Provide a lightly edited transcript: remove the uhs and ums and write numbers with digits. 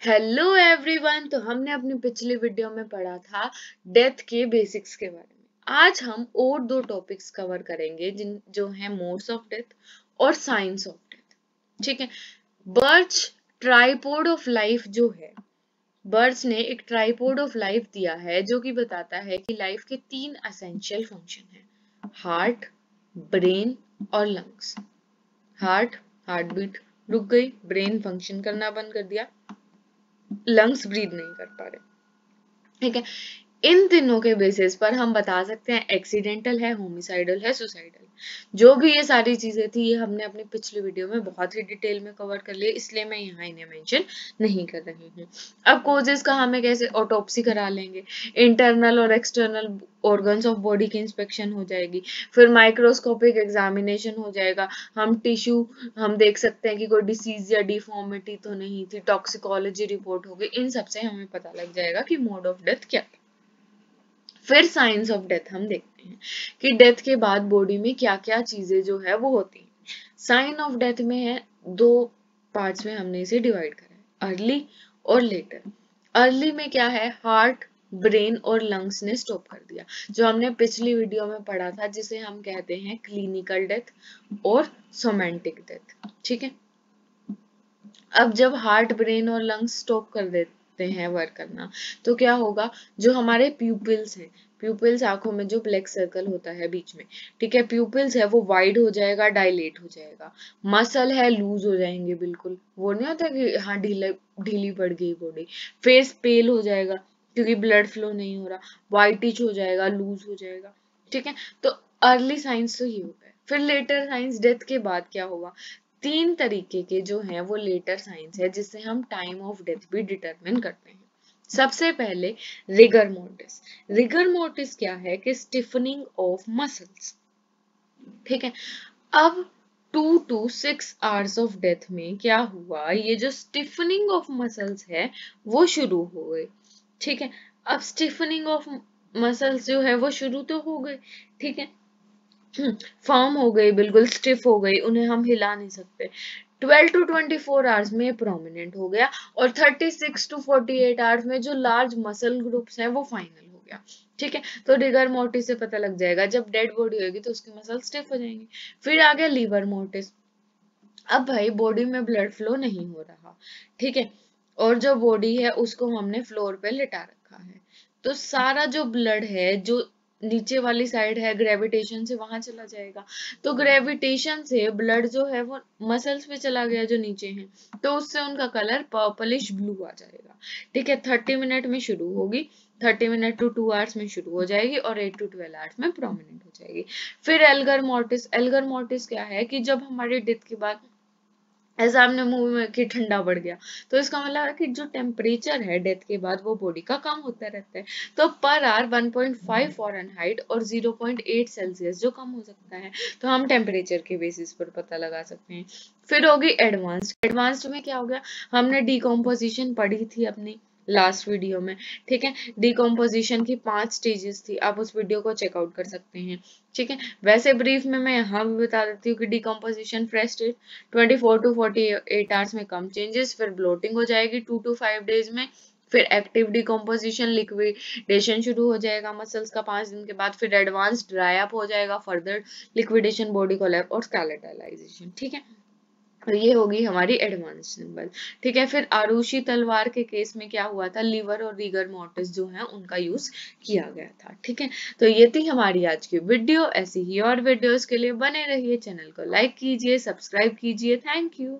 Hello everyone. तो हमने अपनी पिछली वीडियो में पढ़ा था डेथ के बेसिक्स के बारे में। आज हम और दो टॉपिक्स कवर करेंगे जिन जो है मोड्स ऑफ डेथ और साइंस ऑफ डेथ। ठीक है। बर्च ट्राइपोड ऑफ लाइफ जो है, बर्च ने एक ट्राइपोड ऑफ लाइफ दिया है जो कि बताता है कि लाइफ के तीन एसेंशियल फंक्शन हैं, हार्ट, ब्रेन और लंग्स। हार्ट बीट रुक गई, ब्रेन फंक्शन करना बंद कर दिया, लंग्स ब्रीथ नहीं कर पा रहे। ठीक है। इन तीनों के बेसिस पर हम बता सकते हैं एक्सीडेंटल है, होमिसाइडल है, सुसाइडल। जो भी ये सारी चीजें थी ये हमने अपनी पिछली वीडियो में बहुत ही डिटेल में कवर कर लिया, इसलिए मैं यहाँ इन्हें मेंशन नहीं कर रही हूँ। अब कोजेस का हमें कैसे, ऑटोप्सी करा लेंगे, इंटरनल और एक्सटर्नल ऑर्गन्स ऑफ बॉडी की इंस्पेक्शन हो जाएगी, फिर माइक्रोस्कोपिक एग्जामिनेशन हो जाएगा, हम टिश्यू हम देख सकते हैं कि कोई डिसीज या डिफॉर्मिटी तो नहीं थी, टॉक्सिकोलॉजी रिपोर्ट होगी, इन सबसे हमें पता लग जाएगा कि मोड ऑफ डेथ क्या है। फिर साइंस ऑफ डेथ हम देखते हैं कि डेथ के बाद बॉडी में क्या क्या चीजें जो है वो होती हैं। साइन ऑफ डेथ में है, दो पार्ट्स में हमने इसे डिवाइड करा है, अर्ली और लेटर। अर्ली में क्या है, हार्ट, ब्रेन और लंग्स ने स्टॉप कर दिया, जो हमने पिछली वीडियो में पढ़ा था, जिसे हम कहते हैं क्लिनिकल डेथ और सोमेंटिक डेथ। ठीक है। अब जब हार्ट, ब्रेन और लंग्स स्टॉप कर देते हैं वर्क करना, तो क्या होगा, जो हमारे प्यूपिल्स हैं, प्यूपिल्स आंखों में जो ब्लैक सर्कल होता है बीच में, ठीक है, प्यूपिल्स है वो वाइड हो जाएगा, डायलेट हो जाएगा, मसल है लूज हो जाएंगे, बिल्कुल वो नहीं होता कि हाँ ढीली पड़ गई बॉडी। फेस पेल हो जाएगा क्योंकि ब्लड फ्लो नहीं हो रहा, वाइटिश हो जाएगा, लूज हो जाएगा। ठीक है। तो अर्ली साइंस तो ये हो गए। फिर लेटर साइंस, डेथ के बाद क्या होगा, तीन तरीके के जो हैं वो लेटर साइंस है, जिससे हम टाइम ऑफ डेथ भी डिटरमिन करते हैं। सबसे पहले रिगर मोर्टिस। रिगर मोर्टिस क्या है कि स्टिफनिंग ऑफ मसल्स। ठीक है। अब 2 to 6 hours ऑफ डेथ में क्या हुआ, ये जो स्टिफनिंग ऑफ मसल्स है वो शुरू हो गई। ठीक है। अब स्टिफनिंग ऑफ मसल्स जो है वो शुरू तो हो गए, ठीक है, फॉर्म हो गई, बिल्कुल स्टिफ हो गई, उन्हें हम हिला नहीं सकते। 12 to 24 hours में प्रोमिनेंट हो गया, और 36 to 48 hours में जो लार्ज मसल ग्रुप्स हैं वो फाइनल हो गया। ठीक है। तो रिगर मोर्टिस से पता लग जाएगा, जब डेड बॉडी होगी तो उसकी मसल स्टिफ हो जाएंगी। फिर आ गया लीवर मोर्टिस। अब भाई बॉडी में ब्लड फ्लो नहीं हो रहा, ठीक है, और जो बॉडी है उसको हमने फ्लोर पे लिटा रखा है, तो सारा जो ब्लड है जो नीचे वाली साइड है, ग्रेविटेशन से वहां चला जाएगा, तो ग्रेविटेशन से ब्लड जो है वो मसल्स पे चला गया जो नीचे हैं, तो उससे उनका कलर पर्पलिश ब्लू आ जाएगा। ठीक है। 30 मिनट में शुरू होगी, 30 मिनट to 2 hours में शुरू हो जाएगी, और 8 to 12 hours में प्रोमिनेंट हो जाएगी। फिर एल्गर मोर्टिस। एल्गर मोर्टिस क्या है कि जब हमारे डेथ के बाद ऐसा आपने मूवी में कि ठंडा बढ़ गया, तो इसका मतलब है कि जो टेम्परेचर है डेथ के बाद वो बॉडी का कम होता रहता है, तो पर आवर 1.5 फॉरेनहाइट और 0.8 सेल्सियस जो कम हो सकता है, तो हम टेम्परेचर के बेसिस पर पता लगा सकते हैं। फिर होगी एडवांस्ड। एडवांस्ड में क्या हो गया, हमने डिकम्पोजिशन पढ़ी थी अपनी लास्ट वीडियो में। ठीक है। डिकम्पोजिशन की 5 स्टेजेस थी, आप उस वीडियो को चेकआउट कर सकते हैं। ठीक है। वैसे ब्रीफ में मैं यहाँ भी बता देती हूँ कि decomposition fresh stage 24 to 48 hours में कम चेंजेस, फिर ब्लोटिंग हो जाएगी 2 to 5 डेज में, फिर एक्टिव डिकम्पोजिशन, लिक्विडेशन शुरू हो जाएगा मसल्स का 5 दिन के बाद, फिर एडवांस ड्राई अप हो जाएगा, फर्दर लिक्विडेशन, बॉडी कोलैप्स और स्केलेटलाइजेशन। ठीक है। तो ये होगी हमारी एडवांस सिंबल। ठीक है। फिर आरुषि तलवार के केस में क्या हुआ था, लीवर और रिगर मोर्टिस जो है उनका यूज किया गया था। ठीक है। तो ये थी हमारी आज की वीडियो। ऐसी ही और वीडियोस के लिए बने रहिए, चैनल को लाइक कीजिए, सब्सक्राइब कीजिए। Thank you.